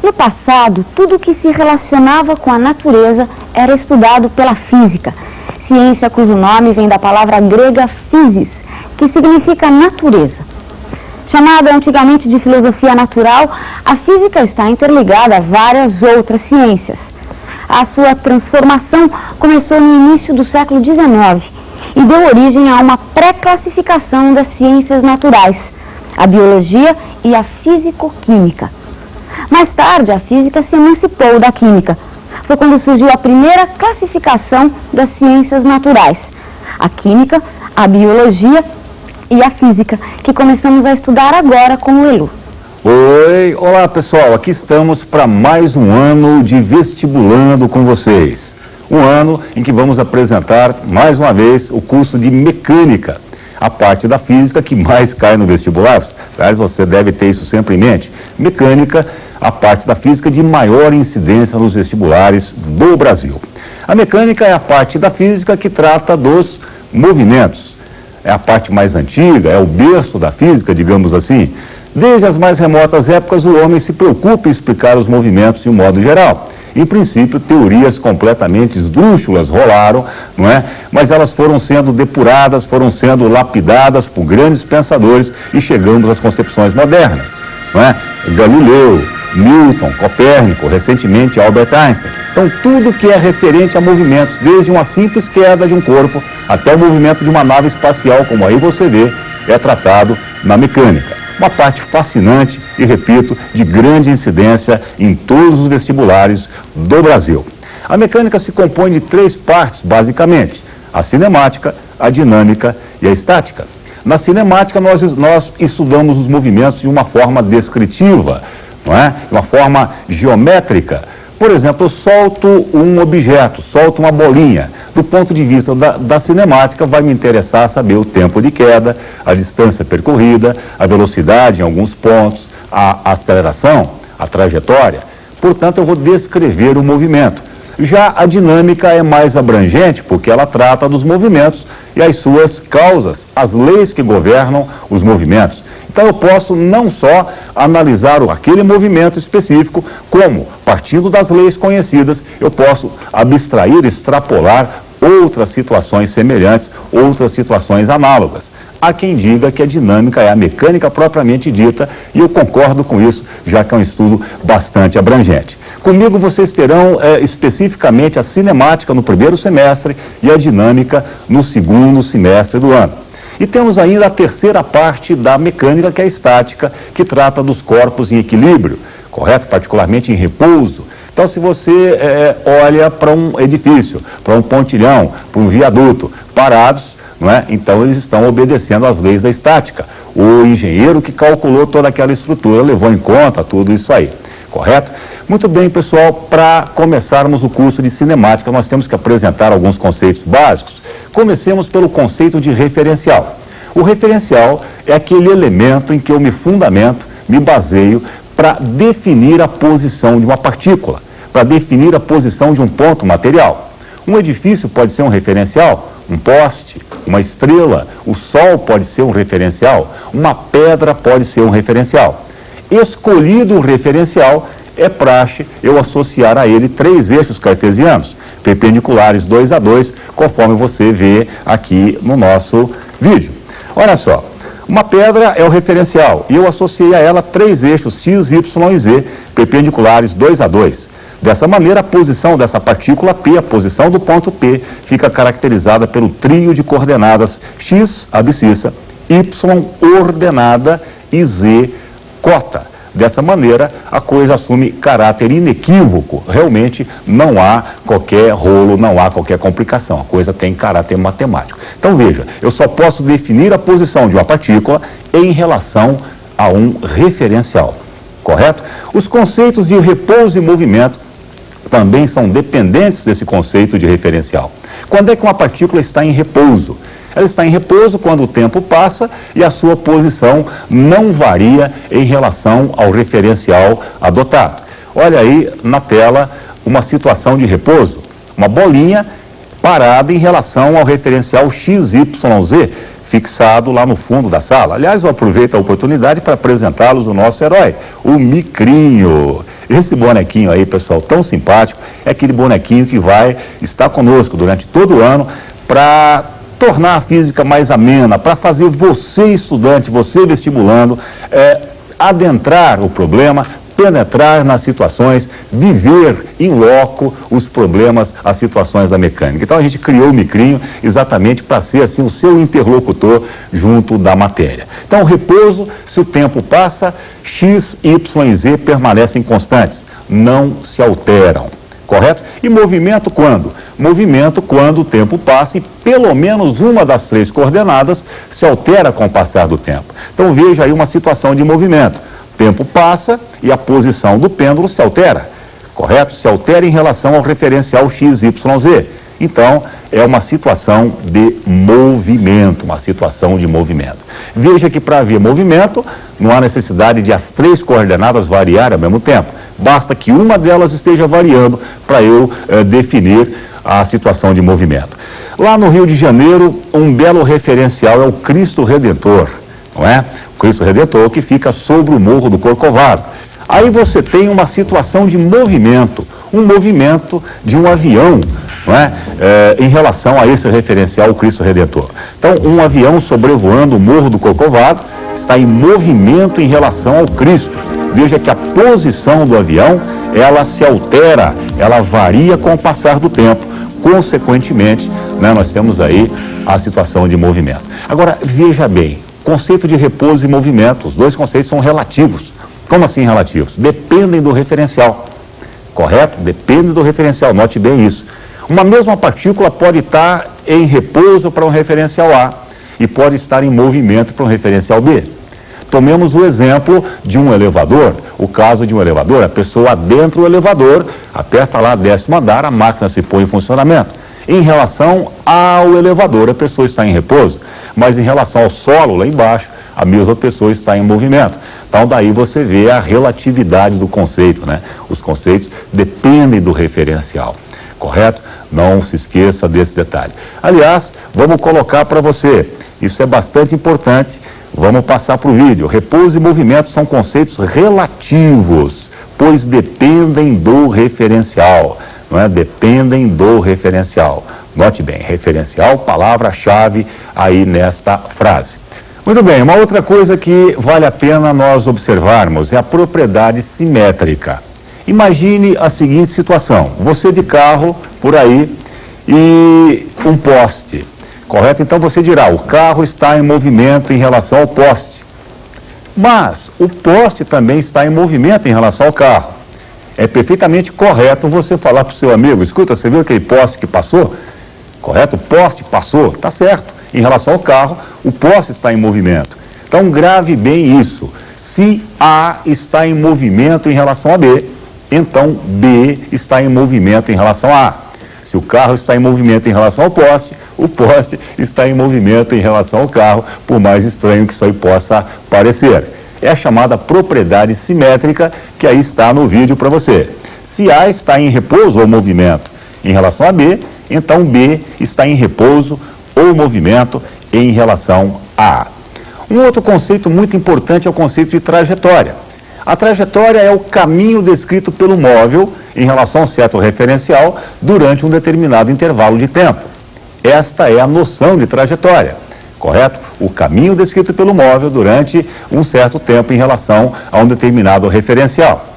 No passado, tudo que se relacionava com a natureza era estudado pela física, ciência cujo nome vem da palavra grega physis, que significa natureza. Chamada antigamente de filosofia natural, a física está interligada a várias outras ciências. A sua transformação começou no início do século XIX e deu origem a uma pré-classificação das ciências naturais, a biologia e a físico-química. Mais tarde, a física se emancipou da química. Foi quando surgiu a primeira classificação das ciências naturais, a química, a biologia e a física, que começamos a estudar agora com o Elu. Oi, olá pessoal, aqui estamos para mais um ano de Vestibulando com vocês. Um ano em que vamos apresentar mais uma vez o curso de mecânica, a parte da física que mais cai no vestibular. Aliás, você deve ter isso sempre em mente. Mecânica, a parte da física de maior incidência nos vestibulares do Brasil. A mecânica é a parte da física que trata dos movimentos. É a parte mais antiga, é o berço da física, digamos assim. Desde as mais remotas épocas, o homem se preocupa em explicar os movimentos de um modo geral. Em princípio, teorias completamente esdrúxulas rolaram, não é? Mas elas foram sendo depuradas, foram sendo lapidadas por grandes pensadores e chegamos às concepções modernas, não é? Galileu, Newton, Copérnico, recentemente Albert Einstein. Então, tudo que é referente a movimentos, desde uma simples queda de um corpo até o movimento de uma nave espacial, como aí você vê, é tratado na mecânica. Uma parte fascinante e, repito, de grande incidência em todos os vestibulares do Brasil. A mecânica se compõe de 3 partes, basicamente: a cinemática, a dinâmica e a estática. Na cinemática, nós estudamos os movimentos de uma forma descritiva, não é? De uma forma geométrica. Por exemplo, eu solto um objeto, solto uma bolinha. Do ponto de vista da cinemática, vai me interessar saber o tempo de queda, a distância percorrida, a velocidade em alguns pontos, a aceleração, a trajetória. Portanto, eu vou descrever o movimento. Já a dinâmica é mais abrangente, porque ela trata dos movimentos e as suas causas, as leis que governam os movimentos. Então eu posso não só analisar aquele movimento específico, como, partindo das leis conhecidas, eu posso abstrair, extrapolar outras situações semelhantes, outras situações análogas. Há quem diga que a dinâmica é a mecânica propriamente dita, e eu concordo com isso, já que é um estudo bastante abrangente. Comigo vocês terão especificamente a cinemática no primeiro semestre e a dinâmica no segundo semestre do ano. E temos ainda a terceira parte da mecânica, que é a estática, que trata dos corpos em equilíbrio, correto? Particularmente em repouso. Então, se você olha para um edifício, para um pontilhão, para um viaduto, parados, não é? Então eles estão obedecendo às leis da estática. O engenheiro que calculou toda aquela estrutura levou em conta tudo isso aí, correto? Muito bem, pessoal, para começarmos o curso de cinemática, nós temos que apresentar alguns conceitos básicos. Comecemos pelo conceito de referencial. O referencial é aquele elemento em que eu me fundamento, me baseio para definir a posição de uma partícula, para definir a posição de um ponto material. Um edifício pode ser um referencial, um poste, uma estrela, o sol pode ser um referencial, uma pedra pode ser um referencial. Escolhido o referencial, é praxe eu associar a ele 3 eixos cartesianos, perpendiculares 2 a 2, conforme você vê aqui no nosso vídeo. Olha só, uma pedra é o referencial e eu associei a ela 3 eixos x, y e z, perpendiculares 2 a 2. Dessa maneira, a posição dessa partícula P, a posição do ponto P, fica caracterizada pelo trio de coordenadas x, abscissa, y, ordenada e z, cota. Dessa maneira, a coisa assume caráter inequívoco. Realmente não há qualquer rolo, não há qualquer complicação. A coisa tem caráter matemático. Então veja, eu só posso definir a posição de uma partícula em relação a um referencial, correto? Os conceitos de repouso e movimento também são dependentes desse conceito de referencial. Quando é que uma partícula está em repouso? Ela está em repouso quando o tempo passa e a sua posição não varia em relação ao referencial adotado. Olha aí na tela uma situação de repouso, uma bolinha parada em relação ao referencial XYZ, fixado lá no fundo da sala. Aliás, eu aproveito a oportunidade para apresentá-los o nosso herói, o Micrinho. Esse bonequinho aí, pessoal, tão simpático, é aquele bonequinho que vai estar conosco durante todo o ano para tornar a física mais amena, para fazer você, estudante, você vestibulando, adentrar o problema, penetrar nas situações, viver em loco os problemas, as situações da mecânica. Então a gente criou o micrinho exatamente para ser assim o seu interlocutor junto da matéria. Então o repouso, se o tempo passa, X, Y e Z permanecem constantes, não se alteram, correto? E movimento quando? Movimento quando o tempo passa e pelo menos uma das 3 coordenadas se altera com o passar do tempo. Então veja aí uma situação de movimento. Tempo passa e a posição do pêndulo se altera, correto? Se altera em relação ao referencial x, y, z. Então, é uma situação de movimento, uma situação de movimento. Veja que para haver movimento, não há necessidade de as 3 coordenadas variarem ao mesmo tempo. Basta que uma delas esteja variando para eu definir a situação de movimento. Lá no Rio de Janeiro, um belo referencial é o Cristo Redentor, não é? Cristo Redentor, que fica sobre o Morro do Corcovado. Aí você tem uma situação de movimento, um movimento de um avião, não é? Em relação a esse referencial, o Cristo Redentor. Então, um avião sobrevoando o Morro do Corcovado está em movimento em relação ao Cristo. Veja que a posição do avião, ela se altera, ela varia com o passar do tempo. Consequentemente, né, nós temos aí a situação de movimento. Agora, veja bem, conceito de repouso e movimento, os 2 conceitos são relativos. Como assim relativos? Dependem do referencial, correto? Depende do referencial, note bem isso. Uma mesma partícula pode estar em repouso para um referencial A e pode estar em movimento para um referencial B. Tomemos o exemplo de um elevador, o caso de um elevador, a pessoa adentra o elevador, aperta lá 10º andar, a máquina se põe em funcionamento. Em relação ao elevador, a pessoa está em repouso, mas em relação ao solo, lá embaixo, a mesma pessoa está em movimento. Então, daí você vê a relatividade do conceito, né? Os conceitos dependem do referencial, correto? Não se esqueça desse detalhe. Aliás, vamos colocar para você, isso é bastante importante, vamos passar para o vídeo. Repouso e movimento são conceitos relativos, pois dependem do referencial. Não é? Dependem do referencial. Note bem, referencial, palavra-chave aí nesta frase. Muito bem, uma outra coisa que vale a pena nós observarmos é a propriedade simétrica. Imagine a seguinte situação, você de carro por aí e um poste, correto? Então você dirá, o carro está em movimento em relação ao poste, mas o poste também está em movimento em relação ao carro. É perfeitamente correto você falar para o seu amigo, escuta, você viu aquele poste que passou? Correto? O poste passou, está certo. Em relação ao carro, o poste está em movimento. Então grave bem isso. Se A está em movimento em relação a B, então B está em movimento em relação a A. Se o carro está em movimento em relação ao poste, o poste está em movimento em relação ao carro, por mais estranho que isso aí possa parecer. É a chamada propriedade simétrica que aí está no vídeo para você. Se A está em repouso ou movimento em relação a B, então B está em repouso ou movimento em relação a A. Um outro conceito muito importante é o conceito de trajetória. A trajetória é o caminho descrito pelo móvel em relação a um certo referencial durante um determinado intervalo de tempo. Esta é a noção de trajetória, correto? O caminho descrito pelo móvel durante um certo tempo em relação a um determinado referencial.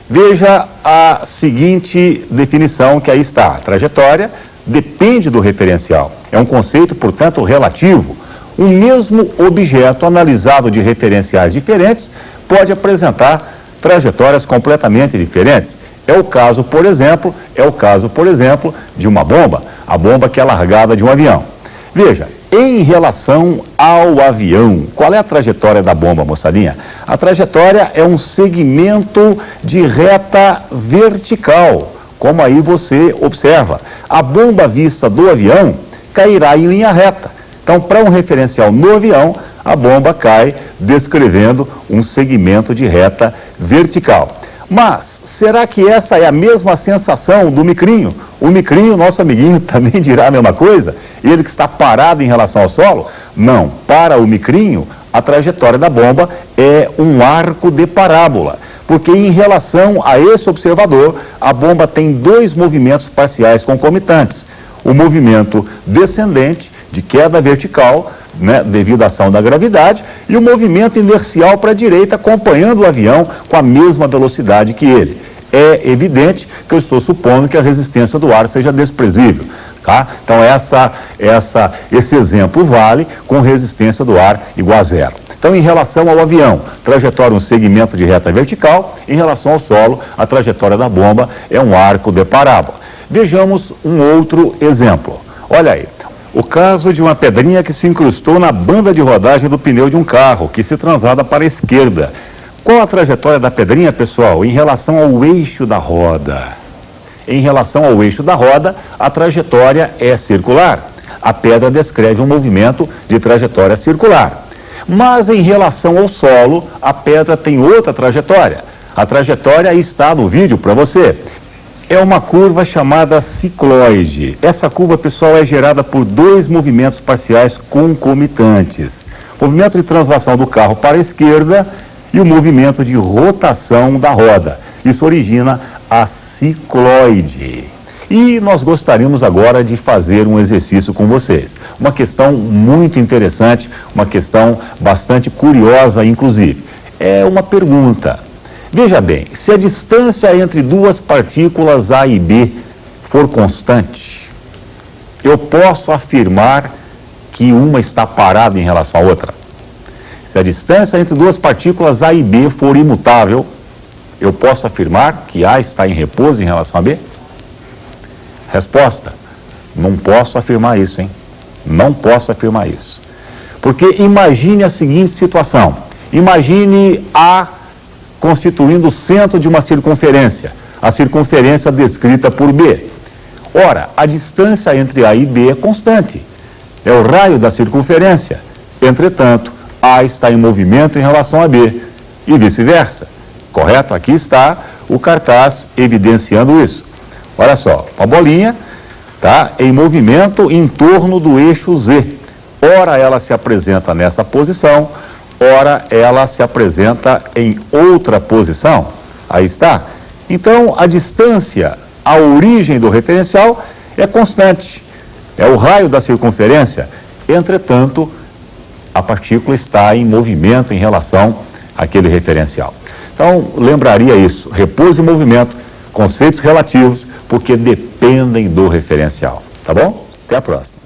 Veja a seguinte definição que aí está. A trajetória depende do referencial. É um conceito, portanto, relativo. Um mesmo objeto analisado de referenciais diferentes pode apresentar trajetórias completamente diferentes. É o caso, por exemplo, de uma bomba, a bomba que é largada de um avião. Veja, em relação ao avião, qual é a trajetória da bomba, moçadinha? A trajetória é um segmento de reta vertical, como aí você observa. A bomba vista do avião cairá em linha reta. Então, para um referencial no avião, a bomba cai descrevendo um segmento de reta vertical. Mas, será que essa é a mesma sensação do micrinho? O micrinho, nosso amiguinho, também dirá a mesma coisa? Ele que está parado em relação ao solo? Não, para o micrinho, a trajetória da bomba é um arco de parábola. porque em relação a esse observador, a bomba tem dois movimentos parciais concomitantes. O movimento descendente, de queda vertical, né, devido à ação da gravidade, e o movimento inercial para a direita, acompanhando o avião com a mesma velocidade que ele. É evidente que eu estou supondo que a resistência do ar seja desprezível. Tá? Então, esse exemplo vale com resistência do ar igual a zero. Então, em relação ao avião, trajetória um segmento de reta vertical, em relação ao solo, a trajetória da bomba é um arco de parábola. Vejamos um outro exemplo. Olha aí, o caso de uma pedrinha que se incrustou na banda de rodagem do pneu de um carro, que se translada para a esquerda. Qual a trajetória da pedrinha, pessoal, em relação ao eixo da roda? Em relação ao eixo da roda, a trajetória é circular. A pedra descreve um movimento de trajetória circular. Mas em relação ao solo, a pedra tem outra trajetória. A trajetória está no vídeo para você. É uma curva chamada cicloide. Essa curva, pessoal, é gerada por dois movimentos parciais concomitantes. O movimento de translação do carro para a esquerda e o movimento de rotação da roda. Isso origina a cicloide. E nós gostaríamos agora de fazer um exercício com vocês. Uma questão muito interessante, uma questão bastante curiosa, inclusive. É uma pergunta. Veja bem, se a distância entre duas partículas A e B for constante, eu posso afirmar que uma está parada em relação à outra? Se a distância entre duas partículas A e B for imutável, eu posso afirmar que A está em repouso em relação a B? Resposta: não posso afirmar isso, hein? Não posso afirmar isso. Porque imagine a seguinte situação. Imagine A constituindo o centro de uma circunferência. A circunferência descrita por B. Ora, a distância entre A e B é constante. É o raio da circunferência. Entretanto, A está em movimento em relação a B. E vice-versa. Correto? Aqui está o cartaz evidenciando isso. Olha só, a bolinha está em movimento em torno do eixo Z. Ora ela se apresenta nessa posição, ora ela se apresenta em outra posição. Aí está. Então, a distância à origem do referencial é constante. É o raio da circunferência. Entretanto, a partícula está em movimento em relação àquele referencial. Então, lembraria isso. Repouso e movimento, conceitos relativos, porque dependem do referencial. Tá bom? Até a próxima.